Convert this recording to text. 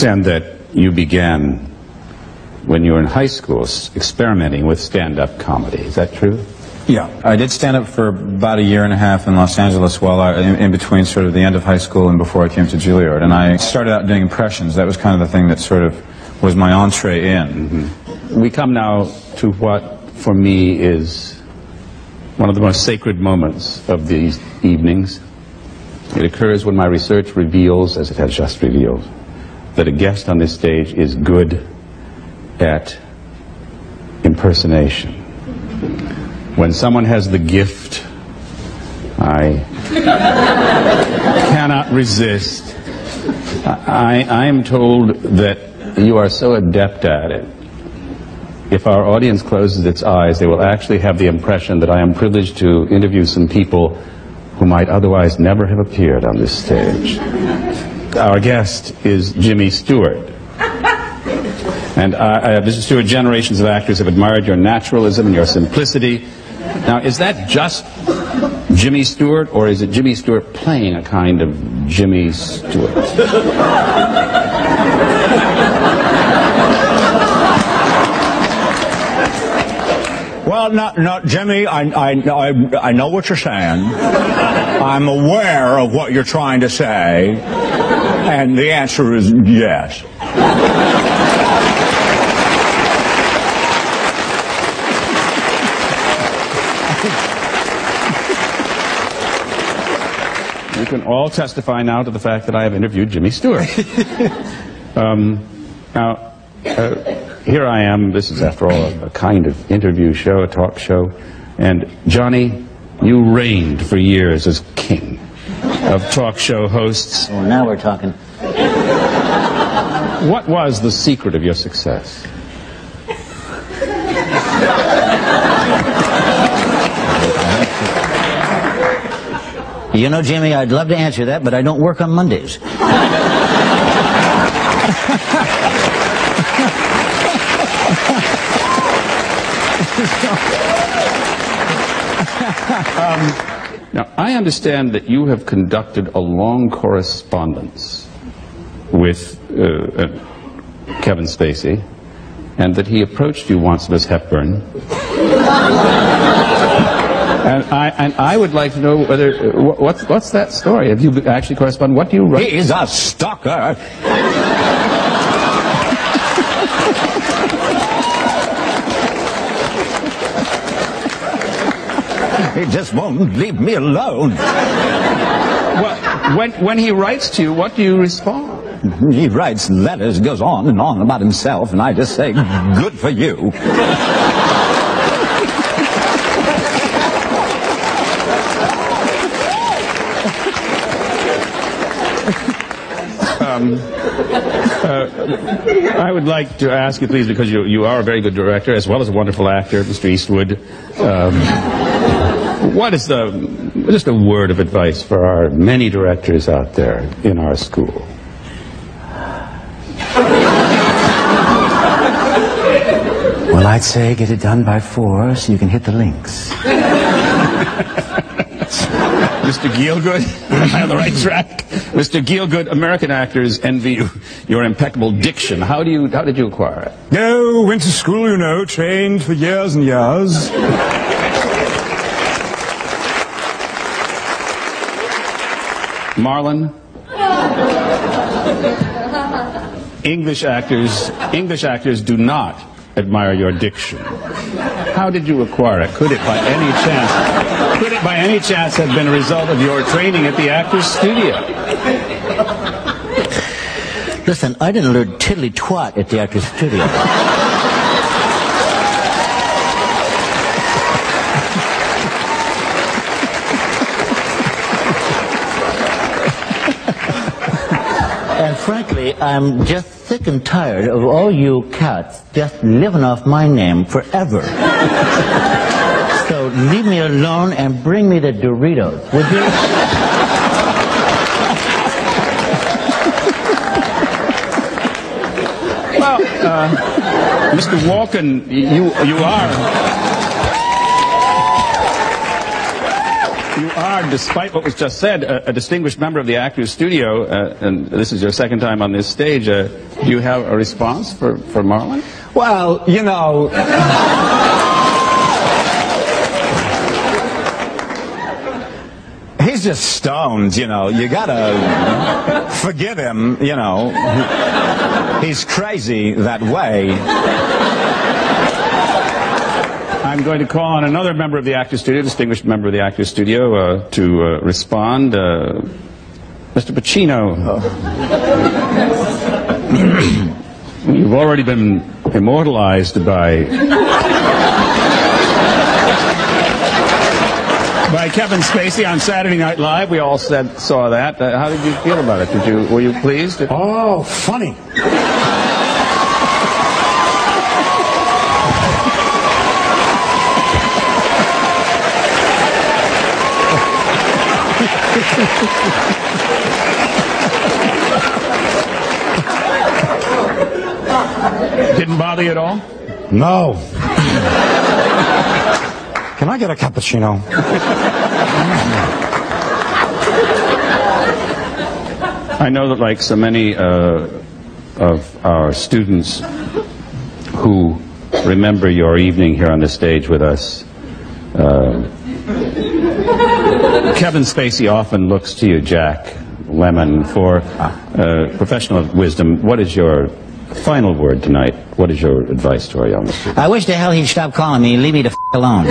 understand that you began when you were in high school experimenting with stand-up comedy. Is that true? Yeah, I did stand up for about a year and a half in Los Angeles while in between sort of the end of high school and before I came to Juilliard. And I started out doing impressions. That was kind of the thing that sort of was my entree in. Mm-hmm. We come now to what, for me, is one of the most sacred moments of these evenings. It occurs when my research reveals, as it has just revealed, that a guest on this stage is good at impersonation. When someone has the gift, I cannot resist. I am told that you are so adept at it. If our audience closes its eyes, they will actually have the impression that I am privileged to interview some people who might otherwise never have appeared on this stage. Our guest is Jimmy Stewart. And Mr. Stewart, generations of actors have admired your naturalism and your simplicity. Now, is that just Jimmy Stewart, or is it Jimmy Stewart playing a kind of Jimmy Stewart? Well, no, Jimmy, I know what you're saying. I'm aware of what you're trying to say, and the answer is yes. You can all testify now to the fact that I have interviewed Jimmy Stewart. Now, here I am. This is, after all, a kind of interview show, a talk show. And, Johnny, you reigned for years as king of talk show hosts. Well, now we're talking. What was the secret of your success? You know, Jimmy, I'd love to answer that, but I don't work on Mondays. Now, I understand that you have conducted a long correspondence with Kevin Spacey, and that he approached you once, Miss Hepburn. And I would like to know whether what's that story? Have you actually corresponded? What do you write? He is a stalker. He just won't leave me alone. Well, when he writes to you, what do you respond? He writes letters, goes on and on about himself, and I just say, good for you. I would like to ask you, please, because you are a very good director as well as a wonderful actor, Mr. Eastwood. What is just a word of advice for our many directors out there in our school? Well, I'd say get it done by 4 so you can hit the links. Mr. Gielgud, am I on the right track? Mr. Gielgud, American actors envy your impeccable diction. How did you acquire it? No, went to school, you know, trained for years and years. Marlon? English actors do not admire your diction. How did you acquire it? Could it by any chance have been a result of your training at the Actors Studio? Listen, I didn't learn tiddly twat at the Actors Studio. And frankly, I'm just sick and tired of all you cats just living off my name forever. So leave me alone and bring me the Doritos, would you? Well, Mr. Walken, you are, despite what was just said, a distinguished member of the Actors Studio, and this is your second time on this stage. Do you have a response for Marlon? Well, you know, he's just stoned, you know. You gotta forgive him, you know. He's crazy that way. I'm going to call on another member of the Actors Studio, distinguished member of the Actors Studio, to respond. Mr. Pacino. You've already been immortalized by Kevin Spacey on Saturday Night Live. We all saw that. How did you feel about it? Were you pleased? Oh, funny. Didn't bother you at all? No. Can I get a cappuccino? I know that, like so many of our students who remember your evening here on the stage with us, Kevin Spacey often looks to you, Jack Lemmon, for professional wisdom. What is your final word tonight? What is your advice to our young students? I wish the hell he'd stop calling me and leave me the f*** alone.